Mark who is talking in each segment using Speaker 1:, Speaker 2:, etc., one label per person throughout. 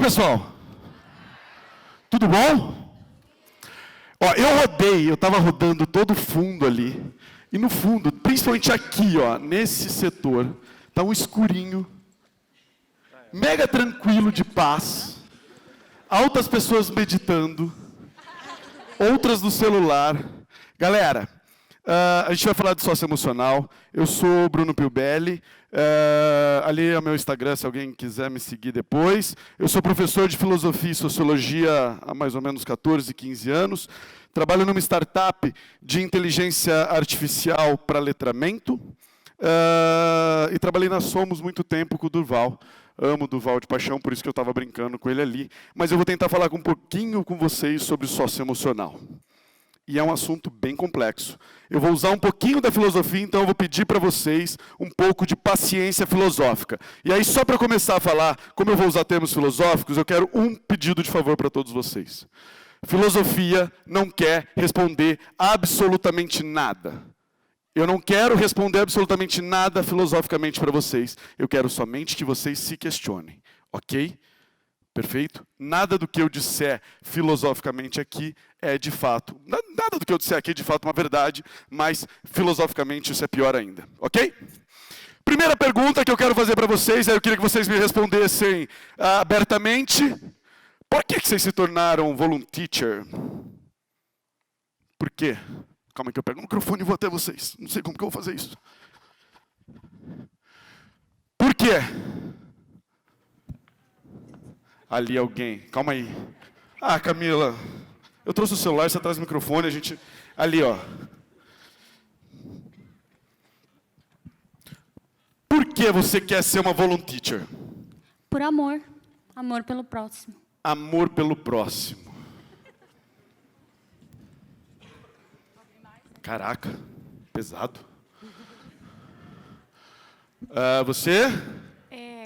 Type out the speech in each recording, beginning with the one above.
Speaker 1: pessoal? Tudo bom? Ó, eu estava rodando todo o fundo ali, e no fundo, principalmente aqui, ó, nesse setor, tá um escurinho, mega tranquilo de paz, altas pessoas meditando, outras no celular. Galera, a gente vai falar de socioemocional. Eu sou o Bruno Pilbelli. Ali é o meu Instagram, se alguém quiser me seguir depois. Eu sou professor de filosofia e sociologia há mais ou menos 14, 15 anos. Trabalho numa startup de inteligência artificial para letramento. E trabalhei na Somos muito tempo com o Durval. Amo o Durval de paixão, por isso que eu estava brincando com ele ali. Mas eu vou tentar falar um pouquinho com vocês sobre o socioemocional. E é um assunto bem complexo. Eu vou usar um pouquinho da filosofia, então eu vou pedir para vocês um pouco de paciência filosófica. E aí, só para começar a falar, como eu vou usar termos filosóficos, eu quero um pedido de favor para todos vocês. Filosofia não quer responder absolutamente nada. Eu não quero responder absolutamente nada filosoficamente para vocês. Eu quero somente que vocês se questionem, ok? Perfeito? Nada do que eu disser filosoficamente aqui é de fato, nada do que eu disser aqui é de fato uma verdade, mas filosoficamente isso é pior ainda, ok? Primeira pergunta que eu quero fazer para vocês, eu queria que vocês me respondessem abertamente. Por que vocês se tornaram volunteer? Por quê? Calma aí que eu pego o microfone e vou até vocês. Não sei como que eu vou fazer isso. Por quê? Ali alguém. Calma aí. Ah, Camila. Eu trouxe o celular, você traz o microfone, a gente... Ali, ó. Por que você quer ser uma volunteer?
Speaker 2: Por amor. Amor pelo próximo.
Speaker 1: Amor pelo próximo. Caraca, pesado. Você?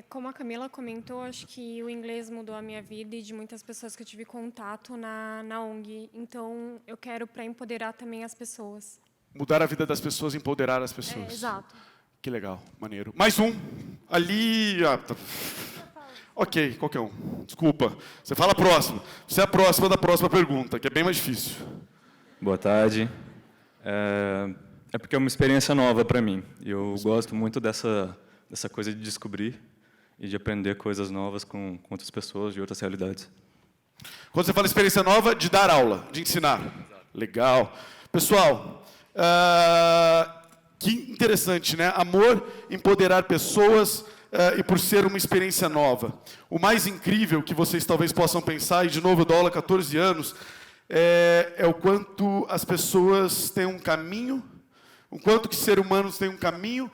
Speaker 3: Como a Camila comentou, acho que o inglês mudou a minha vida e de muitas pessoas que eu tive contato na ONG. Então, eu quero para empoderar também as pessoas.
Speaker 1: Mudar a vida das pessoas, empoderar as pessoas.
Speaker 3: Exato.
Speaker 1: Que legal, maneiro. Mais um. Ali... Tá. Ok, qualquer um. Desculpa. Você fala próximo. Você é a próxima da próxima pergunta, que é bem mais difícil.
Speaker 4: Boa tarde. É porque é uma experiência nova para mim. Eu gosto muito dessa coisa de descobrir e de aprender coisas novas com outras pessoas de outras realidades.
Speaker 1: Quando você fala experiência nova, de dar aula, de ensinar. Exato. Legal. Pessoal, que interessante, né? Amor, empoderar pessoas e por ser uma experiência nova. O mais incrível que vocês talvez possam pensar, e de novo eu dou aula há 14 anos, é o quanto as pessoas têm um caminho, o quanto que seres humanos têm um caminho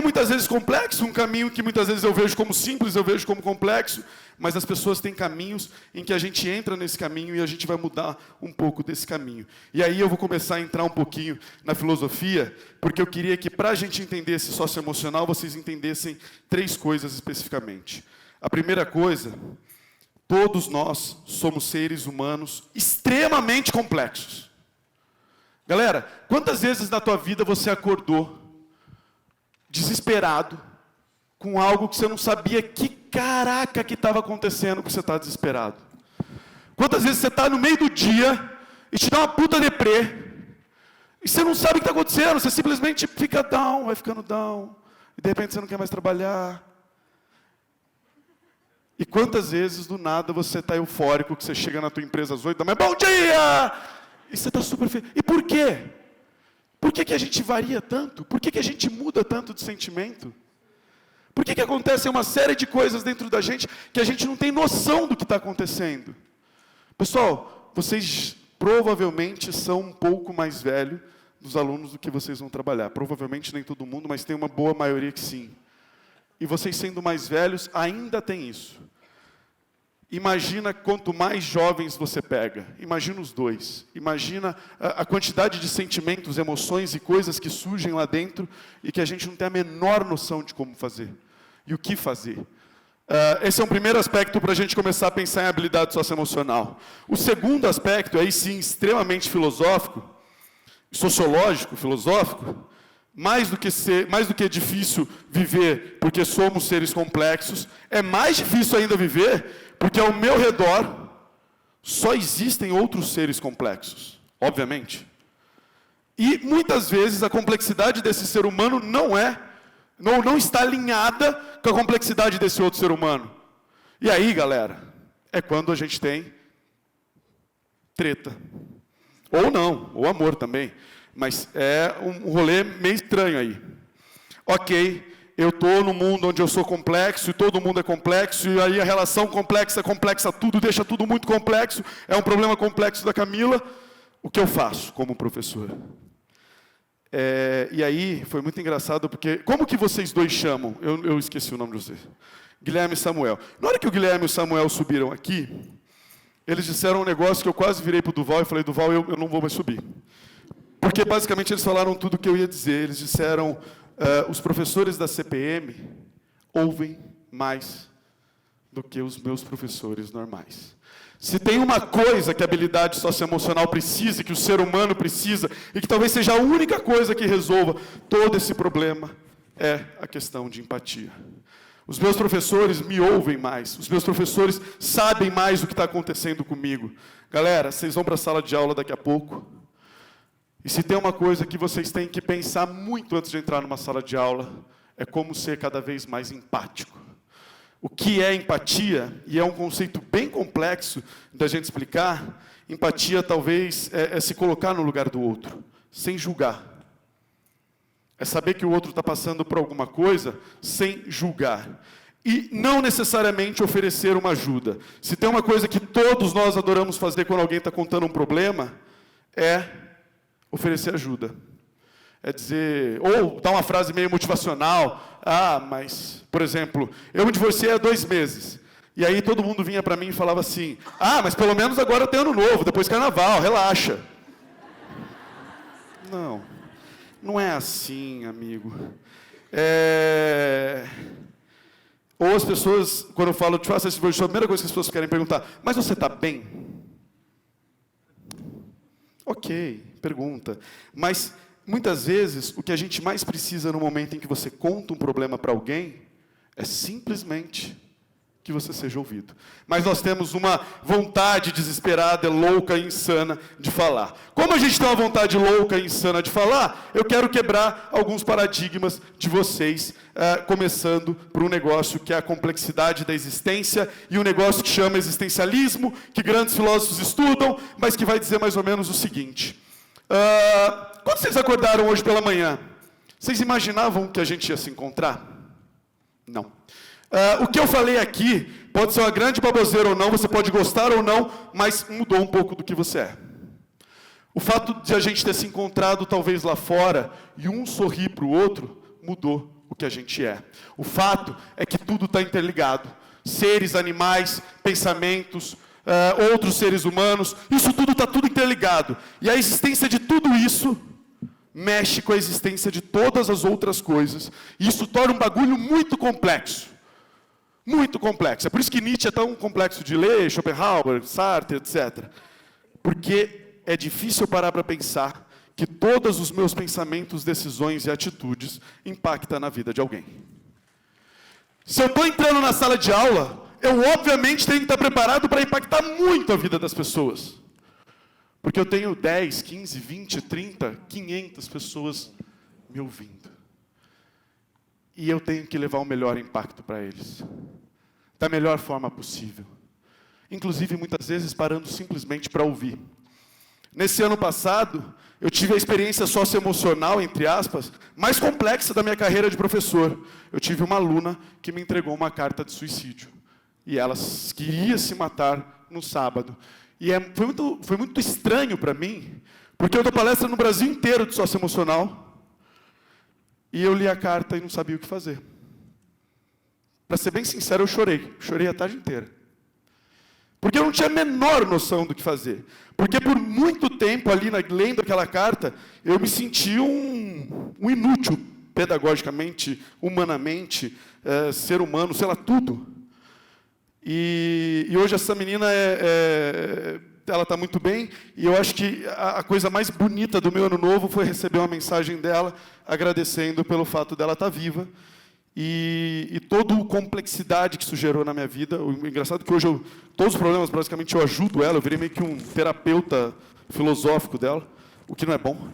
Speaker 1: muitas vezes complexo, um caminho que muitas vezes eu vejo como simples, eu vejo como complexo, mas as pessoas têm caminhos em que a gente entra nesse caminho e a gente vai mudar um pouco desse caminho. E aí eu vou começar a entrar um pouquinho na filosofia, porque eu queria que, para a gente entender esse socioemocional, vocês entendessem 3 coisas especificamente. A primeira coisa, todos nós somos seres humanos extremamente complexos. Galera, quantas vezes na tua vida você acordou desesperado com algo que você não sabia que caraca que estava acontecendo que você está desesperado? Quantas vezes você está no meio do dia e te dá uma puta deprê e você não sabe o que está acontecendo, você simplesmente fica down, vai ficando down, e de repente você não quer mais trabalhar. E quantas vezes do nada você está eufórico, que você chega na tua empresa às 8 da manhã, bom dia! E você está super feliz. E por quê? Por que a gente varia tanto? Por que a gente muda tanto de sentimento? Por que acontecem uma série de coisas dentro da gente que a gente não tem noção do que está acontecendo? Pessoal, vocês provavelmente são um pouco mais velhos dos alunos do que vocês vão trabalhar. Provavelmente nem todo mundo, mas tem uma boa maioria que sim. E vocês sendo mais velhos, ainda tem isso. Imagina quanto mais jovens você pega. Imagina os dois. Imagina a quantidade de sentimentos, emoções e coisas que surgem lá dentro e que a gente não tem a menor noção de como fazer. E o que fazer. Esse é um primeiro aspecto para a gente começar a pensar em habilidade socioemocional. O segundo aspecto, aí sim, extremamente filosófico, sociológico, filosófico, mais do que é difícil viver porque somos seres complexos, é mais difícil ainda viver porque ao meu redor só existem outros seres complexos, obviamente. E muitas vezes a complexidade desse ser humano não está alinhada com a complexidade desse outro ser humano. E aí, galera, é quando a gente tem treta. Ou não, ou amor também. Mas é um rolê meio estranho aí. Ok, eu estou no mundo onde eu sou complexo, e todo mundo é complexo, e aí a relação complexa, tudo, deixa tudo muito complexo, é um problema complexo da Camila. O que eu faço como professor? E aí, foi muito engraçado, porque... Como que vocês dois chamam? Eu esqueci o nome de vocês. Guilherme e Samuel. Na hora que o Guilherme e o Samuel subiram aqui, eles disseram um negócio que eu quase virei para o Duval e falei, Duval, eu não vou mais subir. Porque, basicamente, eles falaram tudo o que eu ia dizer. Eles disseram, os professores da CPM ouvem mais do que os meus professores normais. Se tem uma coisa que a habilidade socioemocional precisa, que o ser humano precisa, e que talvez seja a única coisa que resolva todo esse problema, é a questão de empatia. Os meus professores me ouvem mais, os meus professores sabem mais o que está acontecendo comigo. Galera, vocês vão para a sala de aula daqui a pouco, e se tem uma coisa que vocês têm que pensar muito antes de entrar numa sala de aula, é como ser cada vez mais empático. O que é empatia, e é um conceito bem complexo da gente explicar, empatia talvez é se colocar no lugar do outro, sem julgar. É saber que o outro está passando por alguma coisa, sem julgar. E não necessariamente oferecer uma ajuda. Se tem uma coisa que todos nós adoramos fazer quando alguém está contando um problema, é oferecer ajuda. É dizer, ou dar uma frase meio motivacional, mas, por exemplo, eu me divorciei há 2 meses, e aí todo mundo vinha para mim e falava assim, mas pelo menos agora tem ano novo, depois carnaval, relaxa. Não é assim, amigo. Ou as pessoas, quando eu falo, te faço esse divorcio, a primeira coisa que as pessoas querem perguntar, mas você está bem? Ok, pergunta. Mas, muitas vezes, o que a gente mais precisa no momento em que você conta um problema para alguém, é simplesmente que você seja ouvido. Mas nós temos uma vontade desesperada, louca e insana de falar. Como a gente tem uma vontade louca e insana de falar, eu quero quebrar alguns paradigmas de vocês, começando por um negócio que é a complexidade da existência, e um negócio que chama existencialismo, que grandes filósofos estudam, mas que vai dizer mais ou menos o seguinte. Quando vocês acordaram hoje pela manhã, vocês imaginavam que a gente ia se encontrar? Não. O que eu falei aqui pode ser uma grande baboseira ou não, você pode gostar ou não, mas mudou um pouco do que você é. O fato de a gente ter se encontrado talvez lá fora e um sorrir para o outro, mudou o que a gente é. O fato é que tudo está interligado. Seres, animais, pensamentos, outros seres humanos, isso tudo está tudo interligado. E a existência de tudo isso mexe com a existência de todas as outras coisas. E isso torna um bagulho muito complexo. Muito complexo. É por isso que Nietzsche é tão complexo de ler, Schopenhauer, Sartre, etc. Porque é difícil parar para pensar que todos os meus pensamentos, decisões e atitudes impactam na vida de alguém. Se eu estou entrando na sala de aula, eu obviamente tenho que estar preparado para impactar muito a vida das pessoas. Porque eu tenho 10, 15, 20, 30, 500 pessoas me ouvindo. E eu tenho que levar o melhor impacto para eles. Da melhor forma possível. Inclusive, muitas vezes, parando simplesmente para ouvir. Nesse ano passado, eu tive a experiência socioemocional, entre aspas, mais complexa da minha carreira de professor. Eu tive uma aluna que me entregou uma carta de suicídio. E ela queria se matar no sábado. E foi muito estranho para mim, porque eu dou palestra no Brasil inteiro de socioemocional, e eu li a carta e não sabia o que fazer. Para ser bem sincero, eu chorei a tarde inteira. Porque eu não tinha a menor noção do que fazer. Porque por muito tempo ali, lendo aquela carta, eu me senti um inútil, pedagogicamente, humanamente, ser humano, sei lá, tudo. E hoje essa menina ela está muito bem, e eu acho que a coisa mais bonita do meu ano novo foi receber uma mensagem dela, agradecendo pelo fato dela estar viva, e toda a complexidade que isso gerou na minha vida. O engraçado é que hoje, todos os problemas, basicamente, eu ajudo ela, eu virei meio que um terapeuta filosófico dela, o que não é bom.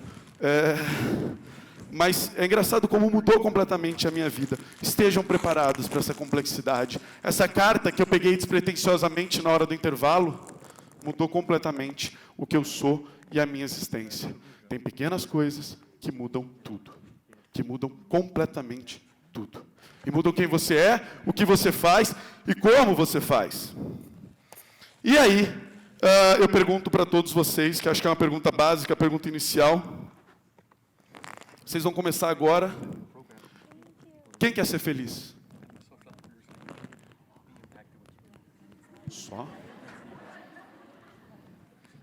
Speaker 1: Mas é engraçado como mudou completamente a minha vida. Estejam preparados para essa complexidade. Essa carta que eu peguei despretensiosamente na hora do intervalo, mudou completamente o que eu sou e a minha existência. Tem pequenas coisas que mudam tudo. Que mudam completamente tudo. E mudam quem você é, o que você faz e como você faz. E aí, eu pergunto para todos vocês, que acho que é uma pergunta básica, a pergunta inicial. Vocês vão começar agora. Quem quer ser feliz? Só?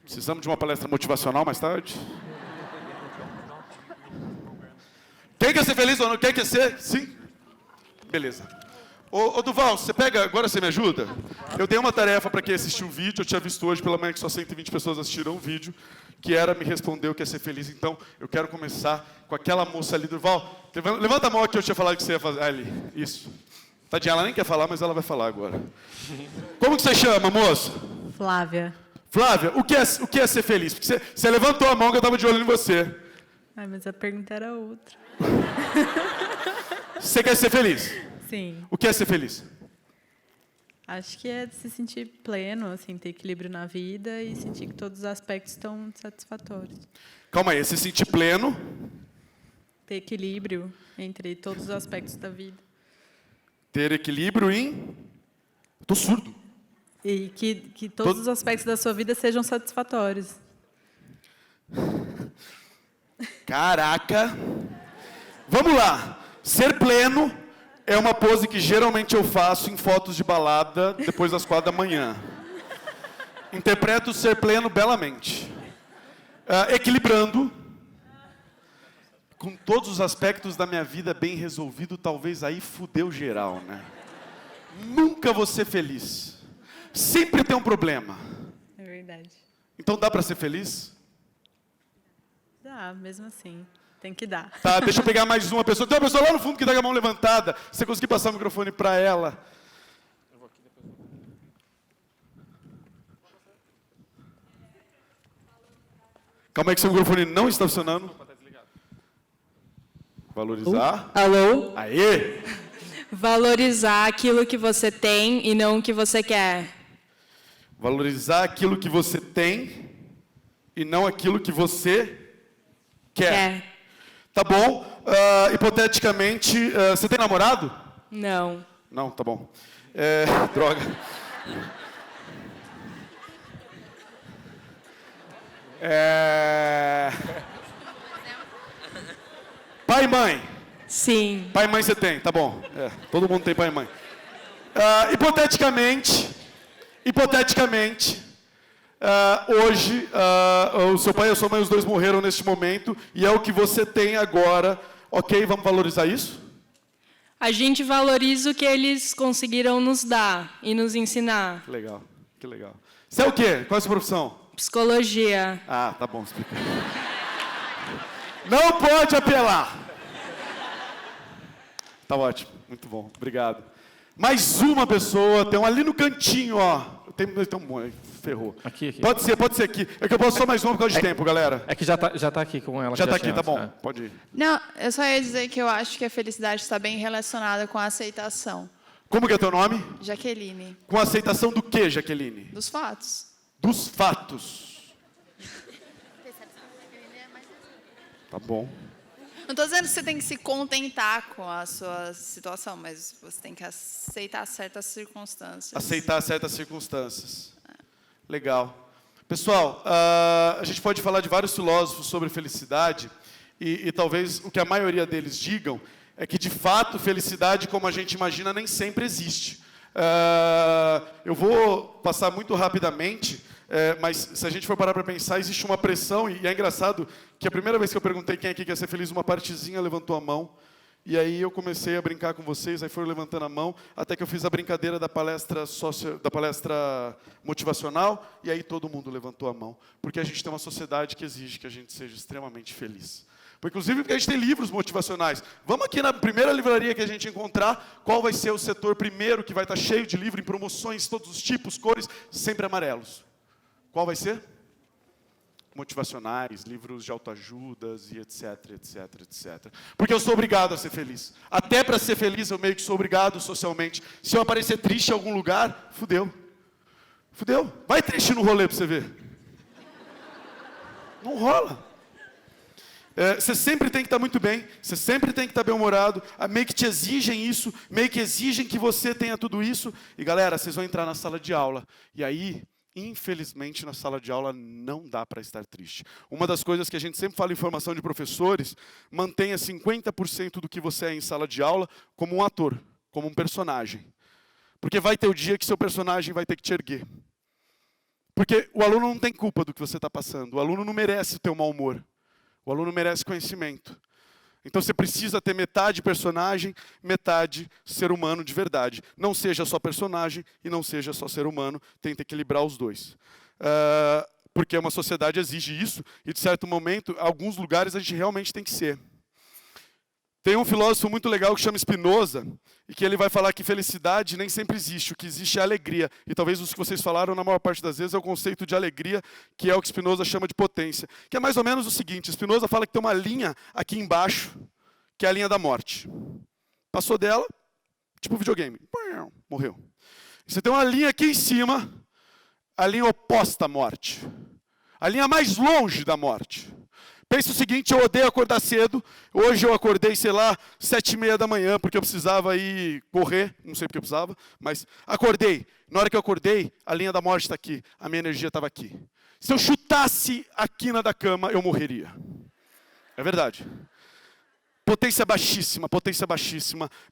Speaker 1: Precisamos de uma palestra motivacional mais tarde? Quem quer ser feliz ou não? Quem quer ser? Sim? Beleza. Ô Duval, você pega, agora você me ajuda? Eu dei uma tarefa para quem assistiu o vídeo, eu tinha visto hoje pela manhã que só 120 pessoas assistiram o vídeo, que era me responder o que é ser feliz. Então, eu quero começar com aquela moça ali. Duval, levanta a mão que eu tinha falado que você ia fazer. Ali, isso. Tadinha, ela nem quer falar, mas ela vai falar agora. Como que você chama, moça?
Speaker 5: Flávia.
Speaker 1: Flávia, o que é ser feliz? Porque você levantou a mão que eu estava de olho em você.
Speaker 5: Mas a pergunta era outra.
Speaker 1: Você quer ser feliz?
Speaker 5: Sim.
Speaker 1: O que é ser feliz?
Speaker 5: Acho que é se sentir pleno, assim, ter equilíbrio na vida e sentir que todos os aspectos estão satisfatórios.
Speaker 1: Calma aí, se sentir pleno.
Speaker 5: Ter equilíbrio entre todos os aspectos da vida.
Speaker 1: Ter equilíbrio em... Estou surdo.
Speaker 5: E que todos os aspectos da sua vida sejam satisfatórios.
Speaker 1: Caraca! Vamos lá. Ser pleno é uma pose que geralmente eu faço em fotos de balada depois das 4 da manhã. Interpreto ser pleno belamente. Equilibrando. Com todos os aspectos da minha vida bem resolvido, talvez aí fudeu geral, né? Nunca vou ser feliz. Sempre tem um problema.
Speaker 5: É verdade.
Speaker 1: Então dá para ser feliz?
Speaker 5: Dá, mesmo assim. Tem que dar.
Speaker 1: Tá, deixa eu pegar mais uma pessoa. Tem uma pessoa lá no fundo que está com a mão levantada. Se você conseguir passar o microfone para ela. Calma aí que seu microfone não está funcionando. Valorizar.
Speaker 6: Alô?
Speaker 1: Aê!
Speaker 6: Valorizar aquilo que você tem e não o que você quer.
Speaker 1: Valorizar aquilo que você tem e não aquilo que você quer. Tá bom. Hipoteticamente, você tem namorado?
Speaker 6: Não.
Speaker 1: Não, tá bom. Droga. Pai e mãe?
Speaker 6: Sim.
Speaker 1: Pai e mãe você tem, tá bom. Todo mundo tem pai e mãe. Hipoteticamente, hoje, o seu pai e a sua mãe, os dois morreram neste momento, e é o que você tem agora. Ok, vamos valorizar isso?
Speaker 6: A gente valoriza o que eles conseguiram nos dar e nos ensinar.
Speaker 1: Que legal, que legal. Você é o quê? Qual é a sua profissão?
Speaker 6: Psicologia.
Speaker 1: Ah, tá bom, explica. Não pode apelar. Tá ótimo, muito bom, obrigado. Mais uma pessoa, tem um ali no cantinho, ó. Tem um, ferrou.
Speaker 7: Aqui.
Speaker 1: Pode ser aqui. É que eu posso só mais uma por causa de tempo, galera.
Speaker 7: É que já tá aqui com ela.
Speaker 1: Já tá aqui,
Speaker 7: tinha
Speaker 1: tá
Speaker 7: antes,
Speaker 1: bom, pode ir.
Speaker 8: Não, eu só ia dizer que eu acho que a felicidade está bem relacionada com a aceitação.
Speaker 1: Como que é teu nome?
Speaker 8: Jaqueline,
Speaker 1: Com a aceitação do quê, Jaqueline?
Speaker 8: dos fatos.
Speaker 1: Dos fatos. Tá bom.
Speaker 8: Não estou dizendo que você tem que se contentar com a sua situação, mas você tem que aceitar certas circunstâncias.
Speaker 1: Aceitar certas circunstâncias. Legal. Pessoal, a gente pode falar de vários filósofos sobre felicidade e talvez o que a maioria deles digam é que, de fato, felicidade, como a gente imagina, nem sempre existe. Eu vou passar muito rapidamente, mas se a gente for parar para pensar, existe uma pressão, e é engraçado que a primeira vez que eu perguntei quem aqui quer ser feliz, uma partezinha levantou a mão, E aí eu comecei a brincar com vocês, aí foram levantando a mão, até que eu fiz a brincadeira da palestra motivacional, e aí todo mundo levantou a mão. Porque a gente tem uma sociedade que exige que a gente seja extremamente feliz. Inclusive porque a gente tem livros motivacionais. Vamos aqui na primeira livraria que a gente encontrar, qual vai ser o setor primeiro que vai estar cheio de livro em promoções, todos os tipos, cores, sempre amarelos. Qual vai ser? Motivacionais, livros de autoajudas e etc, etc, etc. Porque eu sou obrigado a ser feliz. Até para ser feliz eu meio que sou obrigado socialmente. Se eu aparecer triste em algum lugar, fudeu. Fudeu. Vai triste no rolê para você ver. Não rola. Você sempre tem que estar muito bem, você sempre tem que estar bem-humorado, meio que te exigem isso, meio que exigem que você tenha tudo isso. E galera, vocês vão entrar na sala de aula. E aí, infelizmente, na sala de aula não dá para estar triste. Uma das coisas que a gente sempre fala em formação de professores, mantenha 50% do que você é em sala de aula como um ator, como um personagem. Porque vai ter o dia que seu personagem vai ter que te erguer. Porque o aluno não tem culpa do que você está passando, o aluno não merece o teu mau humor. O aluno merece conhecimento. Então você precisa ter metade personagem, metade ser humano de verdade. Não seja só personagem e não seja só ser humano. Tenta equilibrar os dois. Porque uma sociedade exige isso e, de certo momento, em alguns lugares a gente realmente tem que ser. Tem um filósofo muito legal que chama Spinoza, e que ele vai falar que felicidade nem sempre existe, o que existe é alegria. E talvez os que vocês falaram, na maior parte das vezes, é o conceito de alegria, que é o que Spinoza chama de potência. Que é mais ou menos o seguinte, Spinoza fala que tem uma linha aqui embaixo, que é a linha da morte. Passou dela, tipo videogame, morreu. Você tem uma linha aqui em cima, a linha oposta à morte. A linha mais longe da morte. Pense o seguinte, eu odeio acordar cedo. Hoje eu acordei, sei lá, 7h30 da manhã, porque eu precisava ir correr. Não sei porque eu precisava, mas acordei. Na hora que eu acordei, a linha da morte está aqui. A minha energia estava aqui. Se eu chutasse a quina da cama, eu morreria. É verdade. Potência baixíssima,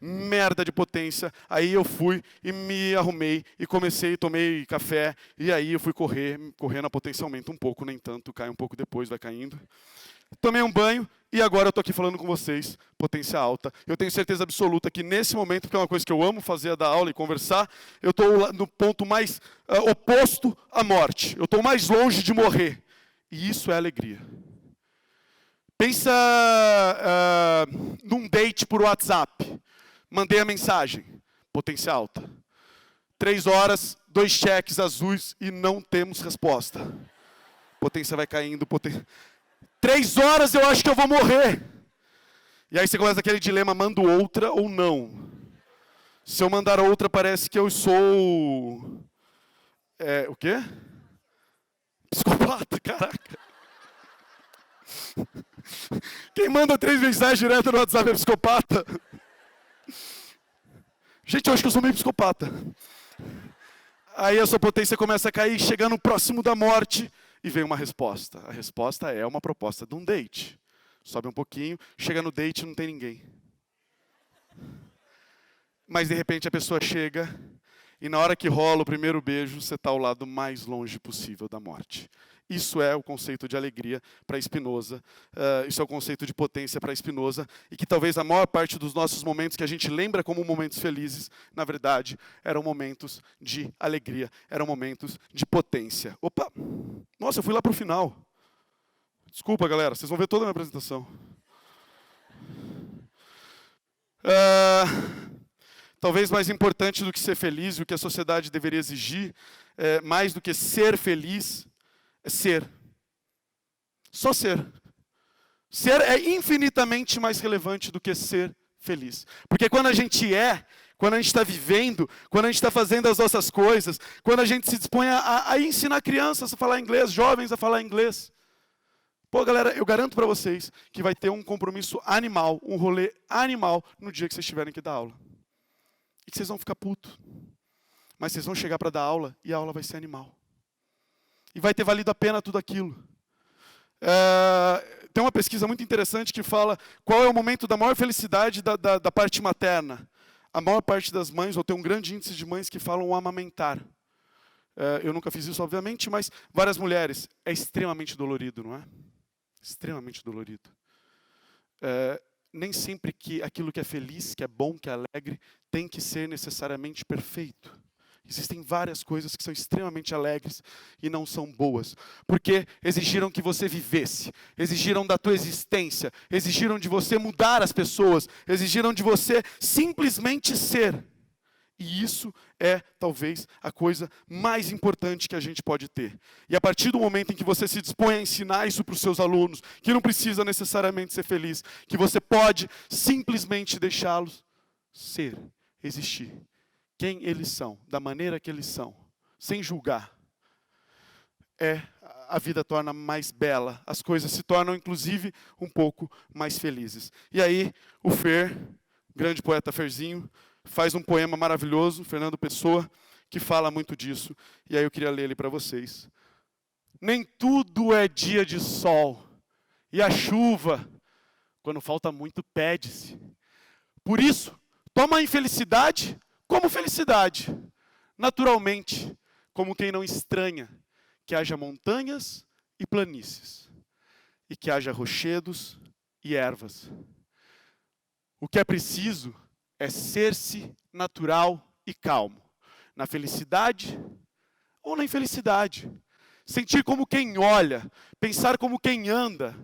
Speaker 1: merda de potência. Aí eu fui e me arrumei e comecei, tomei café. E aí eu fui correndo a potência aumenta um pouco, nem tanto, cai um pouco depois, vai caindo. Tomei um banho e agora eu estou aqui falando com vocês, potência alta. Eu tenho certeza absoluta que nesse momento, porque é uma coisa que eu amo fazer, é dar aula e conversar, eu estou no ponto mais oposto à morte. Eu estou mais longe de morrer. E isso é alegria. Pensa num date por WhatsApp. Mandei a mensagem, potência alta. 3 horas, 2 cheques azuis e não temos resposta. Potência vai caindo, 3 horas eu acho que eu vou morrer. E aí você começa aquele dilema, mando outra ou não? Se eu mandar outra, parece que eu sou... o quê? Psicopata, caraca. Quem manda 3 mensagens direto no WhatsApp é psicopata. Gente, eu acho que eu sou meio psicopata. Aí a sua potência começa a cair, chegando próximo da morte, e vem uma resposta. A resposta é uma proposta de um date. Sobe um pouquinho, chega no date e não tem ninguém. Mas de repente a pessoa chega, e na hora que rola o primeiro beijo, você está ao lado mais longe possível da morte. Isso é o conceito de alegria para Spinoza, isso é o conceito de potência para Spinoza, e que talvez a maior parte dos nossos momentos que a gente lembra como momentos felizes, na verdade, eram momentos de alegria, eram momentos de potência. Opa! Nossa, eu fui lá para o final. Desculpa, galera, vocês vão ver toda a minha apresentação. Talvez mais importante do que ser feliz, e o que a sociedade deveria exigir, mais do que ser feliz, é ser. Só ser. Ser é infinitamente mais relevante do que ser feliz. Porque quando a gente está vivendo, quando a gente está fazendo as nossas coisas, quando a gente se dispõe a ensinar crianças a falar inglês, jovens a falar inglês. Pô, galera, eu garanto para vocês que vai ter um compromisso animal, um rolê animal no dia que vocês tiverem que dar aula. E que vocês vão ficar putos. Mas vocês vão chegar para dar aula e a aula vai ser animal. E vai ter valido a pena tudo aquilo. Tem uma pesquisa muito interessante que fala qual é o momento da maior felicidade da parte materna. A maior parte das mães, ou tem um grande índice de mães que falam o amamentar. Eu nunca fiz isso, obviamente, mas várias mulheres. É extremamente dolorido, não é? Extremamente dolorido. nem sempre que aquilo que é feliz, que é bom, que é alegre, tem que ser necessariamente perfeito. Existem várias coisas que são extremamente alegres e não são boas, porque exigiram que você vivesse, exigiram da tua existência, exigiram de você mudar as pessoas, exigiram de você simplesmente ser. E isso é, talvez, a coisa mais importante que a gente pode ter. E a partir do momento em que você se dispõe a ensinar isso para os seus alunos, que não precisa necessariamente ser feliz, que você pode simplesmente deixá-los ser, existir. Quem eles são, da maneira que eles são, sem julgar, a vida torna mais bela, as coisas se tornam, inclusive, um pouco mais felizes. E aí, o Fer, grande poeta Ferzinho, faz um poema maravilhoso, Fernando Pessoa, que fala muito disso, e aí eu queria ler ele para vocês. Nem tudo é dia de sol, e a chuva, quando falta muito, pede-se. Por isso, toma a infelicidade como felicidade, naturalmente, como quem não estranha que haja montanhas e planícies, e que haja rochedos e ervas. O que é preciso é ser-se natural e calmo, na felicidade ou na infelicidade. Sentir como quem olha, pensar como quem anda.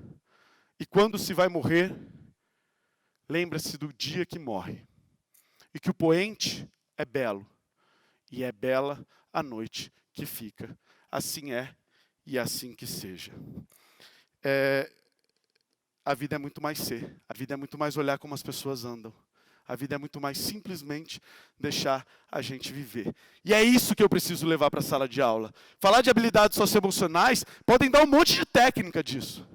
Speaker 1: E quando se vai morrer, lembra-se do dia que morre. E que o poente é belo, e é bela a noite que fica. Assim é, e assim que seja. A vida é muito mais ser, a vida é muito mais olhar como as pessoas andam. A vida é muito mais simplesmente deixar a gente viver. E é isso que eu preciso levar para a sala de aula. Falar de habilidades socioemocionais, podem dar um monte de técnica disso.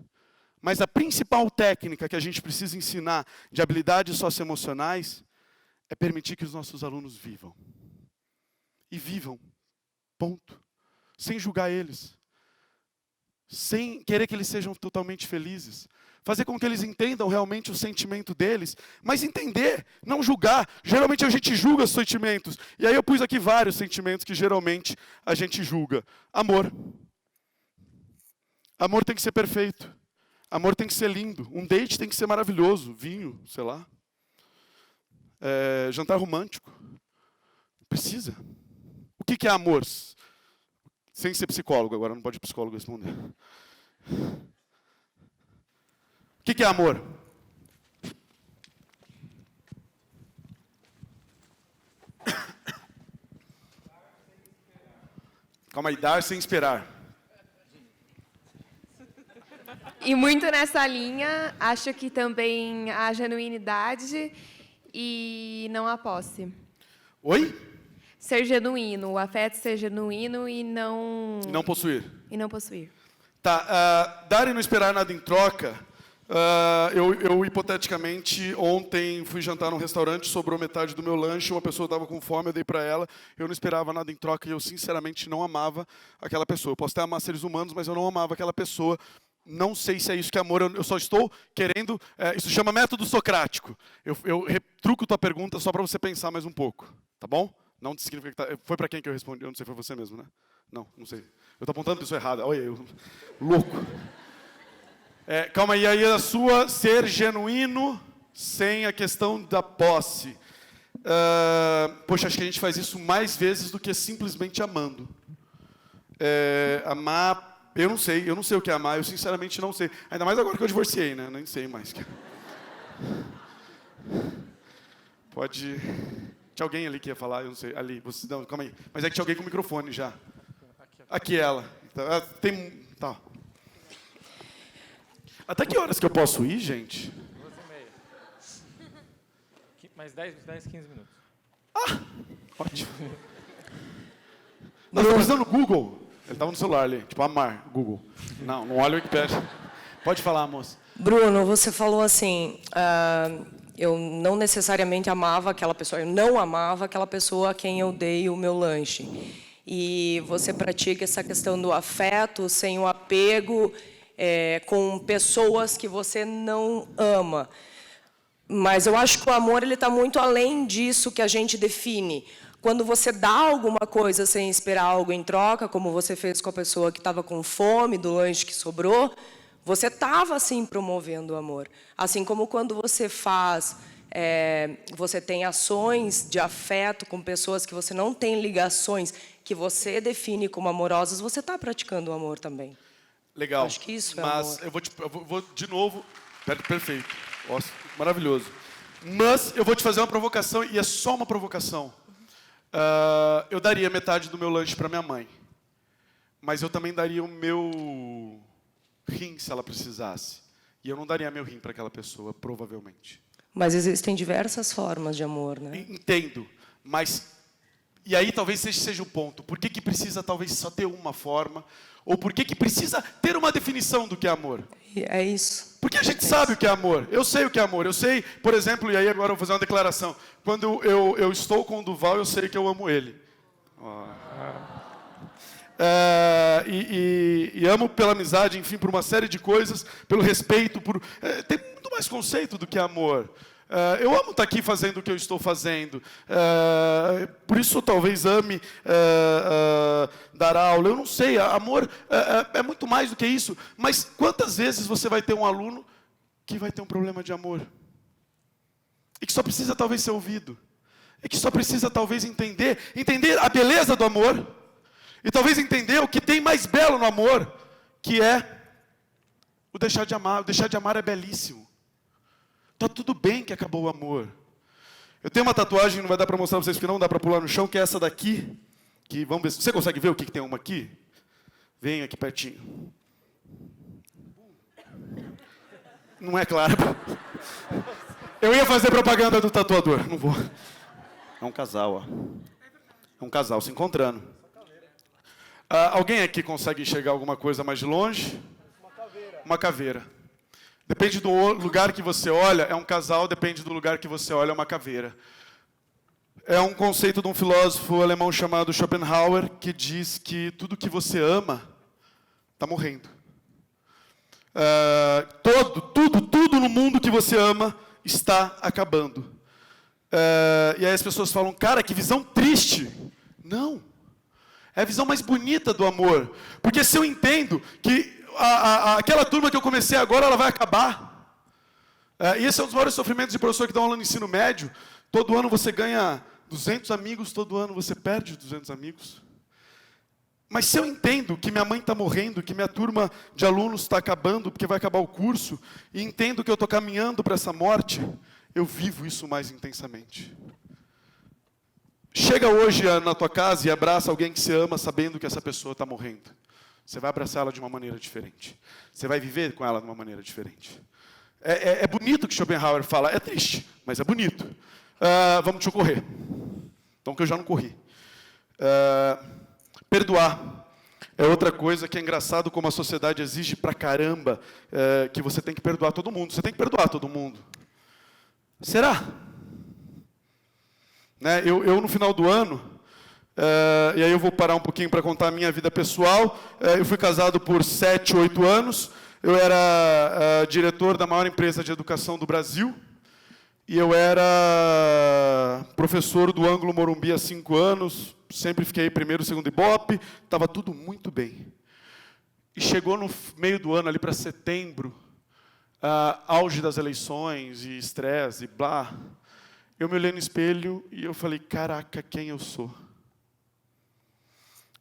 Speaker 1: Mas a principal técnica que a gente precisa ensinar de habilidades socioemocionais é permitir que os nossos alunos vivam. E vivam. Ponto. Sem julgar eles. Sem querer que eles sejam totalmente felizes. Fazer com que eles entendam realmente o sentimento deles. Mas entender, não julgar. Geralmente a gente julga os sentimentos. E aí eu pus aqui vários sentimentos que geralmente a gente julga. Amor. Amor tem que ser perfeito. Amor tem que ser lindo. Um date tem que ser maravilhoso. Vinho, sei lá. Jantar romântico. Precisa. O que é amor? Sem ser psicólogo, agora não pode psicólogo responder. O que é amor? Calma aí, dar sem esperar.
Speaker 7: E muito nessa linha, acho que também a genuinidade e não a posse.
Speaker 1: Oi?
Speaker 7: Ser genuíno, o afeto ser genuíno e não...
Speaker 1: Não possuir.
Speaker 7: E não possuir.
Speaker 1: Tá, dar e não esperar nada em troca. Eu, hipoteticamente, ontem fui jantar num restaurante, sobrou metade do meu lanche, uma pessoa estava com fome, eu dei para ela, eu não esperava nada em troca e eu, sinceramente, não amava aquela pessoa. Eu posso até amar seres humanos, mas eu não amava aquela pessoa. Não sei se é isso que é amor, eu só estou querendo... isso chama método socrático. Eu retruco tua pergunta só para você pensar mais um pouco, tá bom? Não significa que foi para quem que eu respondi? Eu não sei, foi você mesmo, né? Não sei. Eu estou apontando a pessoa errada. Olha, eu... Louco. Calma aí, a sua, ser genuíno sem a questão da posse. Poxa, acho que a gente faz isso mais vezes do que simplesmente amando. Amar, eu não sei o que é amar, eu sinceramente não sei. Ainda mais agora que eu divorciei, né? Nem sei mais. Pode... Tinha alguém ali que ia falar, eu não sei, ali, você, não, calma aí. Mas é que tinha alguém com o microfone já. Aqui ela. Tá. Até que horas que eu posso ir, gente?
Speaker 9: 2h30. Mais 10, 15 minutos.
Speaker 1: Ótimo. Nós estamos usando o Google. Ele estava no celular ali, tipo, amar, Google. Não olha o Wikipedia. Pode falar, moça.
Speaker 10: Bruno, você falou assim... eu não necessariamente amava aquela pessoa, eu não amava aquela pessoa a quem eu dei o meu lanche. E você pratica essa questão do afeto sem o apego com pessoas que você não ama. Mas eu acho que o amor está muito além disso que a gente define. Quando você dá alguma coisa sem esperar algo em troca, como você fez com a pessoa que estava com fome do lanche que sobrou, Você estava, assim, promovendo o amor. Assim como quando você você tem ações de afeto com pessoas que você não tem ligações, que você define como amorosas, você está praticando o amor também.
Speaker 1: Legal.
Speaker 10: Acho que isso é
Speaker 1: Mas
Speaker 10: amor.
Speaker 1: eu vou de novo... Perfeito. Nossa, maravilhoso. Mas eu vou te fazer uma provocação, e é só uma provocação. Eu daria metade do meu lanche para minha mãe. Mas eu também daria o meu rim, se ela precisasse. E eu não daria meu rim para aquela pessoa, provavelmente.
Speaker 10: Mas existem diversas formas de amor, né?
Speaker 1: Entendo, mas... E aí talvez esse seja o ponto. Por que precisa talvez só ter uma forma? Ou por que precisa ter uma definição do que é amor?
Speaker 10: É isso.
Speaker 1: Porque a gente sabe o que é amor. Eu sei o que é amor. Eu sei, por exemplo, e aí agora eu vou fazer uma declaração. Quando eu estou com o Duval, eu sei que eu amo ele. E amo pela amizade, enfim, por uma série de coisas, pelo respeito, tem muito mais conceito do que amor. Eu amo estar aqui fazendo o que eu estou fazendo. Por isso talvez ame dar aula. Eu não sei, amor é muito mais do que isso. Mas quantas vezes você vai ter um aluno que vai ter um problema de amor? E que só precisa talvez ser ouvido. E que só precisa talvez entender a beleza do amor. E talvez entender o que tem mais belo no amor, que é o deixar de amar. O deixar de amar é belíssimo. Está tudo bem que acabou o amor. Eu tenho uma tatuagem, não vai dar para mostrar para vocês, porque não dá para pular no chão, que é essa daqui. Que, vamos ver, você consegue ver o que tem uma aqui? Vem aqui pertinho. Não é claro. Eu ia fazer propaganda do tatuador, não vou. É um casal, ó. É um casal se encontrando. Alguém aqui consegue enxergar alguma coisa mais de longe? Uma caveira. Depende do lugar que você olha, é um casal, depende do lugar que você olha, é uma caveira. É um conceito de um filósofo alemão chamado Schopenhauer, que diz que tudo que você ama está morrendo. Tudo no mundo que você ama está acabando. E aí as pessoas falam, cara, que visão triste. Não. É a visão mais bonita do amor. Porque se eu entendo que aquela turma que eu comecei agora, ela vai acabar. E esse é um dos maiores sofrimentos de professor que dá aula no ensino médio. Todo ano você ganha 200 amigos, todo ano você perde 200 amigos. Mas se eu entendo que minha mãe está morrendo, que minha turma de alunos está acabando, porque vai acabar o curso, e entendo que eu estou caminhando para essa morte, eu vivo isso mais intensamente. Chega hoje na tua casa e abraça alguém que você ama, sabendo que essa pessoa está morrendo. Você vai abraçar ela de uma maneira diferente. Você vai viver com ela de uma maneira diferente. É bonito o que Schopenhauer fala. É triste, mas é bonito. Vamos te correr. Então, que eu já não corri. Perdoar. É outra coisa que é engraçado como a sociedade exige pra caramba que você tem que perdoar todo mundo. Você tem que perdoar todo mundo. Será? Né? Eu no final do ano... e aí eu vou parar um pouquinho para contar a minha vida pessoal. Eu fui casado por 7, 8 anos. Eu era diretor da maior empresa de educação do Brasil. E eu era professor do Ângulo Morumbi há 5 anos. Sempre fiquei primeiro, segundo Ibope. Estava tudo muito bem. E chegou no meio do ano, ali para setembro, auge das eleições e estresse e blá. Eu me olhei no espelho e eu falei, caraca, quem eu sou?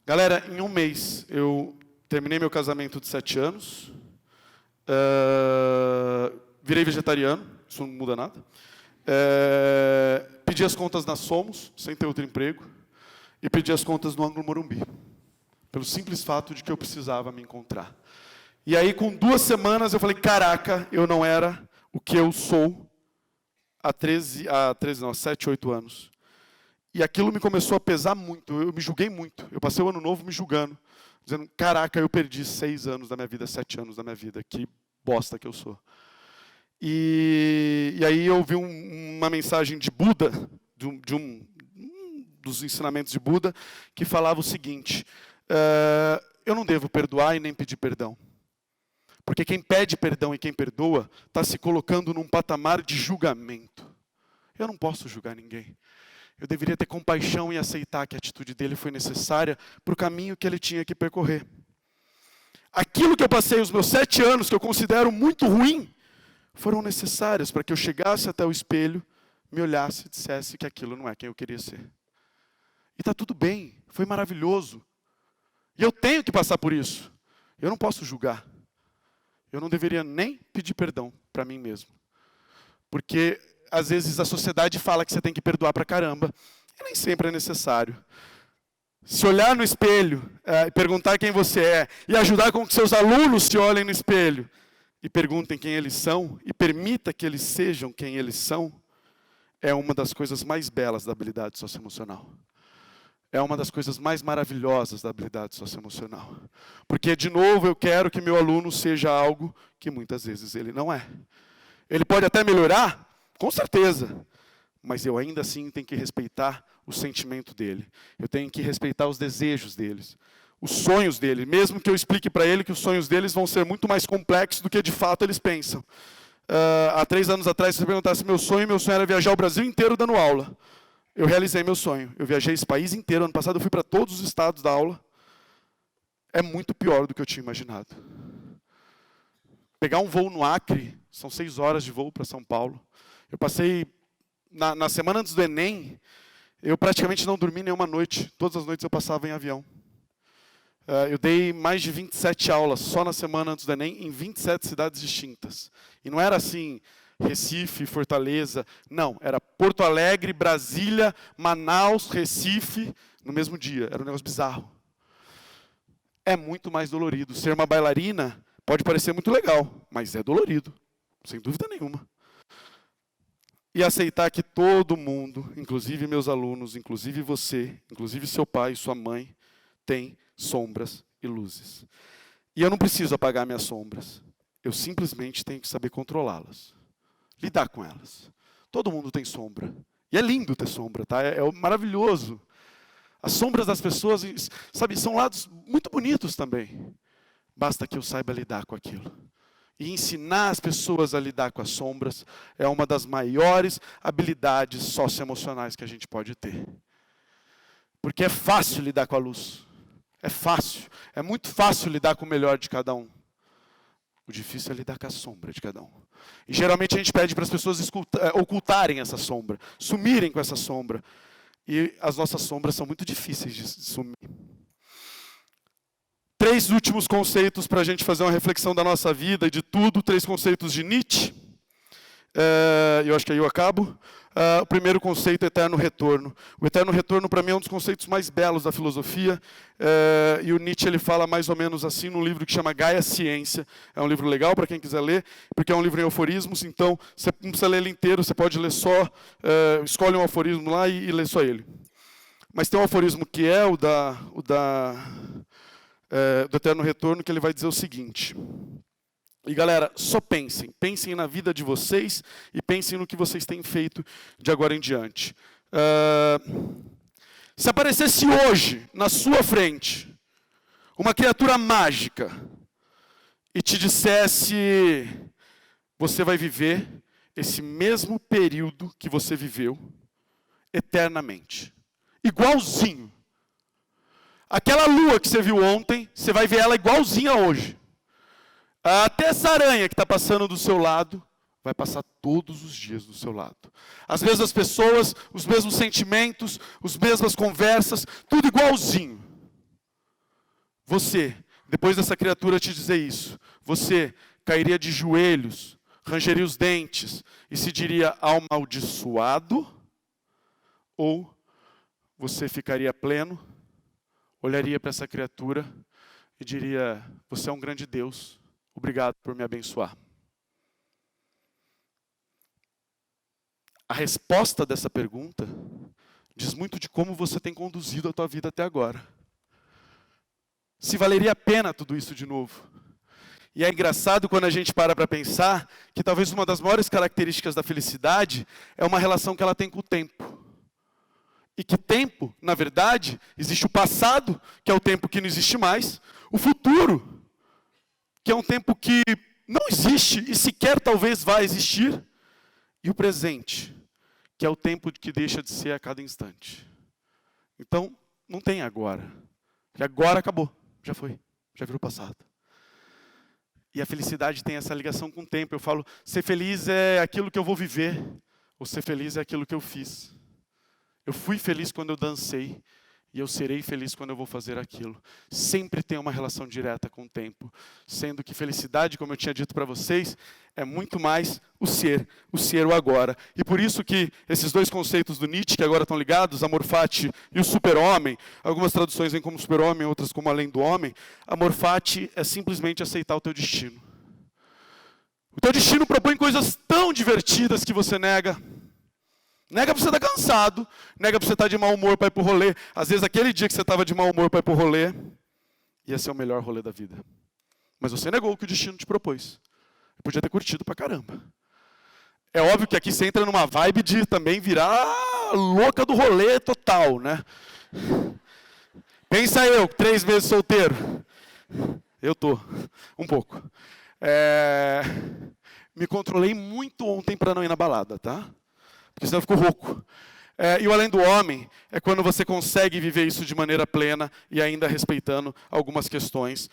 Speaker 1: Galera, em um mês, eu terminei meu casamento de 7 anos, virei vegetariano, isso não muda nada, pedi as contas na Somos, sem ter outro emprego, e pedi as contas no Ângulo Morumbi, pelo simples fato de que eu precisava me encontrar. E aí, com 2 semanas, eu falei, caraca, eu não era o que eu sou há 7, 8 anos. E aquilo me começou a pesar muito, eu me julguei muito. Eu passei o ano novo me julgando, dizendo, caraca, eu perdi 6 anos da minha vida, 7 anos da minha vida, que bosta que eu sou. E aí eu ouvi uma mensagem de Buda, de um dos ensinamentos de Buda, que falava o seguinte, eu não devo perdoar e nem pedir perdão. Porque quem pede perdão e quem perdoa está se colocando num patamar de julgamento. Eu não posso julgar ninguém. Eu deveria ter compaixão e aceitar que a atitude dele foi necessária para o caminho que ele tinha que percorrer. aquilo que eu passei, os meus 7 anos, que eu considero muito ruim, foram necessárias para que eu chegasse até o espelho, me olhasse e dissesse que aquilo não é quem eu queria ser. E está tudo bem, foi maravilhoso. E eu tenho que passar por isso. Eu não posso julgar. Eu não deveria nem pedir perdão para mim mesmo. Porque, às vezes, a sociedade fala que você tem que perdoar para caramba. E nem sempre é necessário. Se olhar no espelho, perguntar quem você é, e ajudar com que seus alunos se olhem no espelho, e perguntem quem eles são, e permita que eles sejam quem eles são, é uma das coisas mais belas da habilidade socioemocional. É uma das coisas mais maravilhosas da habilidade socioemocional. Porque, de novo, eu quero que meu aluno seja algo que muitas vezes ele não é. Ele pode até melhorar, com certeza, mas eu ainda assim tenho que respeitar o sentimento dele. Eu tenho que respeitar os desejos deles, os sonhos dele, mesmo que eu explique para ele que os sonhos deles vão ser muito mais complexos do que de fato eles pensam. Há 3 anos atrás, se você perguntasse meu sonho era viajar o Brasil inteiro dando aula. Eu realizei meu sonho. Eu viajei esse país inteiro. Ano passado eu fui para todos os estados da aula. É muito pior do que eu tinha imaginado. Pegar um voo no Acre, são 6 horas de voo para São Paulo. Eu passei, na semana antes do Enem, eu praticamente não dormi nenhuma noite. Todas as noites eu passava em avião. Eu dei mais de 27 aulas, só na semana antes do Enem, em 27 cidades distintas. E não era assim, Recife, Fortaleza, não. Era Porto Alegre, Brasília, Manaus, Recife, no mesmo dia. Era um negócio bizarro. É muito mais dolorido. Ser uma bailarina pode parecer muito legal, mas é dolorido, sem dúvida nenhuma. E aceitar que todo mundo, inclusive meus alunos, inclusive você, inclusive seu pai, sua mãe, tem sombras e luzes. E eu não preciso apagar minhas sombras. Eu simplesmente tenho que saber controlá-las. Lidar com elas. Todo mundo tem sombra. E é lindo ter sombra, tá? É maravilhoso. As sombras das pessoas, sabe, são lados muito bonitos também. Basta que eu saiba lidar com aquilo. E ensinar as pessoas a lidar com as sombras é uma das maiores habilidades socioemocionais que a gente pode ter. Porque é fácil lidar com a luz. É fácil. É muito fácil lidar com o melhor de cada um. O difícil é lidar com a sombra de cada um. E geralmente a gente pede para as pessoas ocultarem essa sombra, sumirem com essa sombra. E as nossas sombras são muito difíceis de sumir. 3 últimos conceitos para a gente fazer uma reflexão da nossa vida e de tudo. 3 conceitos de Nietzsche. Eu acho que aí eu acabo. O primeiro conceito é eterno retorno. O eterno retorno, para mim, é um dos conceitos mais belos da filosofia. E o Nietzsche ele fala mais ou menos assim num livro que chama Gaia Ciência. É um livro legal para quem quiser ler, porque é um livro em aforismos, então você não precisa ler ele inteiro, você pode ler só, escolhe um aforismo lá e lê só ele. Mas tem um aforismo que é do eterno retorno, que ele vai dizer o seguinte... E galera, só pensem na vida de vocês e pensem no que vocês têm feito de agora em diante. Se aparecesse hoje, na sua frente, uma criatura mágica e te dissesse, você vai viver esse mesmo período que você viveu eternamente. Igualzinho. Aquela lua que você viu ontem, você vai ver ela igualzinha hoje. Até essa aranha que está passando do seu lado, vai passar todos os dias do seu lado. As mesmas pessoas, os mesmos sentimentos, as mesmas conversas, tudo igualzinho. Você, depois dessa criatura te dizer isso, você cairia de joelhos, rangeria os dentes e se diria amaldiçoado? Ou você ficaria pleno, olharia para essa criatura e diria, você é um grande Deus. Obrigado por me abençoar. A resposta dessa pergunta diz muito de como você tem conduzido a tua vida até agora. Se valeria a pena tudo isso de novo. E é engraçado quando a gente para pensar que talvez uma das maiores características da felicidade é uma relação que ela tem com o tempo. E que tempo, na verdade, existe o passado, que é o tempo que não existe mais, o futuro, que é um tempo que não existe e sequer talvez vá existir, e o presente, que é o tempo que deixa de ser a cada instante. Então, não tem agora. E agora acabou, já foi, já virou passado. E a felicidade tem essa ligação com o tempo. Eu falo, ser feliz é aquilo que eu vou viver, ou ser feliz é aquilo que eu fiz. Eu fui feliz quando eu dancei, e eu serei feliz quando eu vou fazer aquilo. Sempre tem uma relação direta com o tempo. Sendo que felicidade, como eu tinha dito para vocês, é muito mais o agora. E por isso que esses dois conceitos do Nietzsche, que agora estão ligados, amor fati e o super-homem, algumas traduções vêm como super-homem, outras como além do homem. Amor fati é simplesmente aceitar o teu destino. O teu destino propõe coisas tão divertidas que você nega. Nega para você estar cansado, nega para você estar de mau humor para ir para o rolê. Às vezes, aquele dia que você estava de mau humor para ir para o rolê, ia ser o melhor rolê da vida. Mas você negou o que o destino te propôs. Podia ter curtido pra caramba. É óbvio que aqui você entra numa vibe de também virar louca do rolê total, né? Pensa eu, 3 meses solteiro. Eu tô, um pouco. Me controlei muito ontem para não ir na balada, tá? Porque senão eu fico rouco. E o além do homem é quando você consegue viver isso de maneira plena e ainda respeitando algumas questões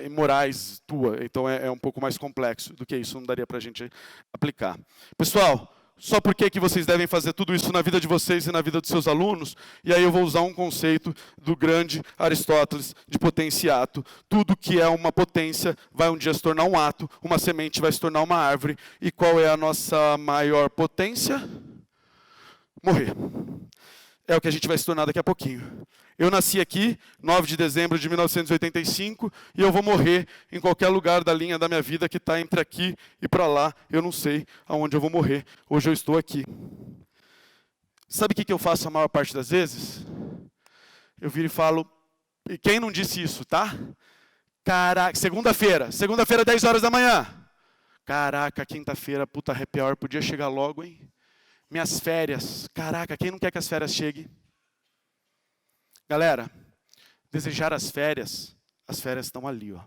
Speaker 1: morais tua. Então é um pouco mais complexo do que isso, não daria para a gente aplicar. Pessoal, só por que vocês devem fazer tudo isso na vida de vocês e na vida dos seus alunos? E aí eu vou usar um conceito do grande Aristóteles de potenciato. Tudo que é uma potência vai um dia se tornar um ato, uma semente vai se tornar uma árvore. E qual é a nossa maior potência? Morrer. É o que a gente vai se tornar daqui a pouquinho. Eu nasci aqui, 9 de dezembro de 1985, e eu vou morrer em qualquer lugar da linha da minha vida que está entre aqui e para lá. Eu não sei aonde eu vou morrer. Hoje eu estou aqui. Sabe o que eu faço a maior parte das vezes? Eu viro e falo, e quem não disse isso, tá? Caraca, segunda-feira, 10 horas da manhã. Caraca, quinta-feira, puta happy hour, podia chegar logo, hein? Minhas férias. Caraca, quem não quer que as férias cheguem? Galera, desejar as férias estão ali, ó.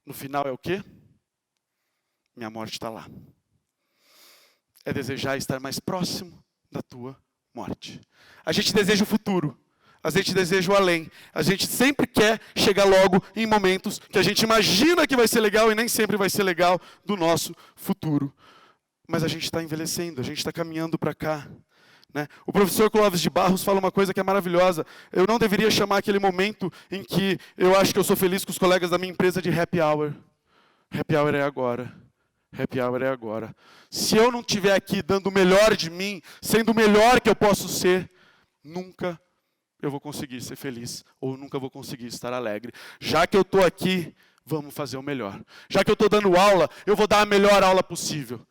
Speaker 1: No final é o quê? Minha morte está lá. É desejar estar mais próximo da tua morte. A gente deseja o futuro. A gente deseja o além. A gente sempre quer chegar logo em momentos que a gente imagina que vai ser legal e nem sempre vai ser legal do nosso futuro. Mas a gente está envelhecendo, a gente está caminhando para cá. Né? O professor Clóvis de Barros fala uma coisa que é maravilhosa. Eu não deveria chamar aquele momento em que eu acho que eu sou feliz com os colegas da minha empresa de happy hour. Happy hour é agora. Happy hour é agora. Se eu não estiver aqui dando o melhor de mim, sendo o melhor que eu posso ser, nunca eu vou conseguir ser feliz, ou nunca vou conseguir estar alegre. Já que eu estou aqui, vamos fazer o melhor. Já que eu estou dando aula, eu vou dar a melhor aula possível.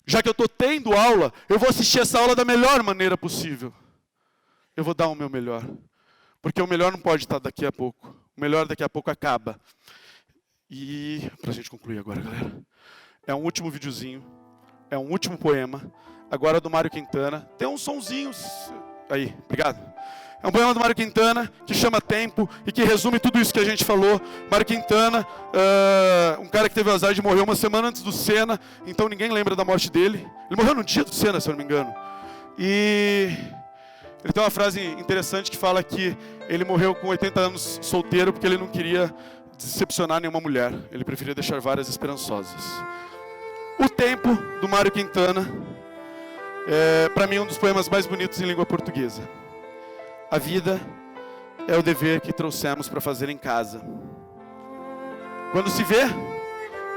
Speaker 1: Já que eu estou tendo aula, eu vou assistir essa aula da melhor maneira possível. Eu vou dar o meu melhor. Porque o melhor não pode estar daqui a pouco. O melhor daqui a pouco acaba. E, para a gente concluir agora, galera, é um último videozinho, é um último poema, agora do Mário Quintana. Tem uns sonzinhos aí, obrigado. É um poema do Mário Quintana, que chama Tempo, e que resume tudo isso que a gente falou. Mário Quintana, um cara que teve o azar de morrer uma semana antes do Senna, então ninguém lembra da morte dele. Ele morreu no dia do Senna, se eu não me engano. E ele tem uma frase interessante que fala que ele morreu com 80 anos solteiro, porque ele não queria decepcionar nenhuma mulher. Ele preferia deixar várias esperançosas. O Tempo, do Mário Quintana, é, para mim, um dos poemas mais bonitos em língua portuguesa. A vida é o dever que trouxemos para fazer em casa. Quando se vê,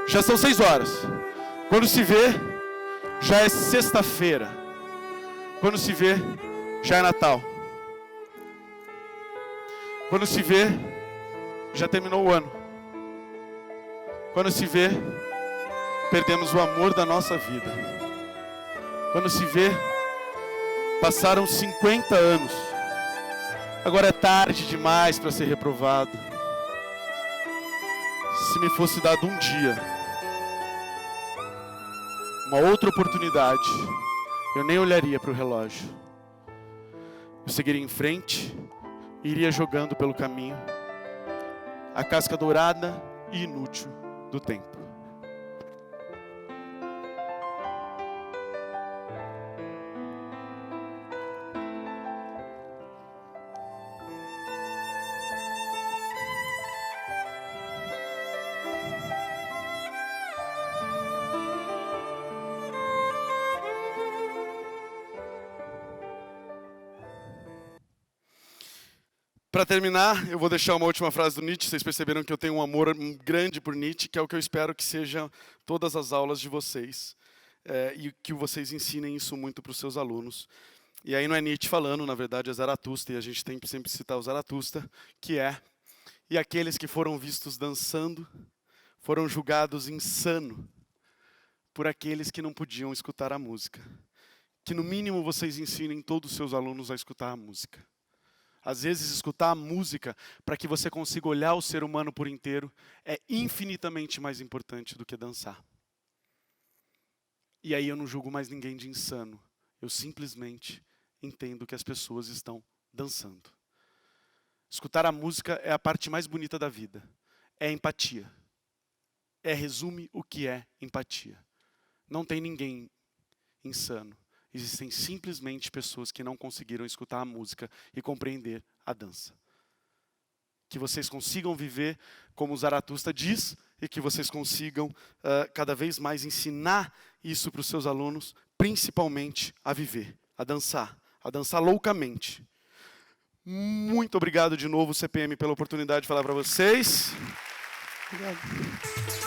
Speaker 1: já são 6 horas. Quando se vê, já é sexta-feira. Quando se vê, já é Natal. Quando se vê, já terminou o ano. Quando se vê, perdemos o amor da nossa vida. Quando se vê, passaram 50 anos. Agora é tarde demais para ser reprovado. Se me fosse dado um dia, uma outra oportunidade, eu nem olharia para o relógio. Eu seguiria em frente e iria jogando pelo caminho a casca dourada e inútil do tempo. Para terminar, eu vou deixar uma última frase do Nietzsche. Vocês perceberam que eu tenho um amor grande por Nietzsche, que é o que eu espero que seja todas as aulas de vocês. E que vocês ensinem isso muito para os seus alunos. E aí não é Nietzsche falando, na verdade é Zaratustra, e a gente tem que sempre citar o Zaratustra, que é: e aqueles que foram vistos dançando foram julgados insano por aqueles que não podiam escutar a música. Que no mínimo vocês ensinem todos os seus alunos a escutar a música. Às vezes, escutar a música, para que você consiga olhar o ser humano por inteiro, é infinitamente mais importante do que dançar. E aí eu não julgo mais ninguém de insano. Eu simplesmente entendo que as pessoas estão dançando. Escutar a música é a parte mais bonita da vida. É empatia. Resume o que é empatia. Não tem ninguém insano. Existem simplesmente pessoas que não conseguiram escutar a música e compreender a dança. Que vocês consigam viver como Zaratustra diz e que vocês consigam cada vez mais ensinar isso para os seus alunos, principalmente a viver, a dançar loucamente. Muito obrigado de novo, CPM, pela oportunidade de falar para vocês. Obrigado.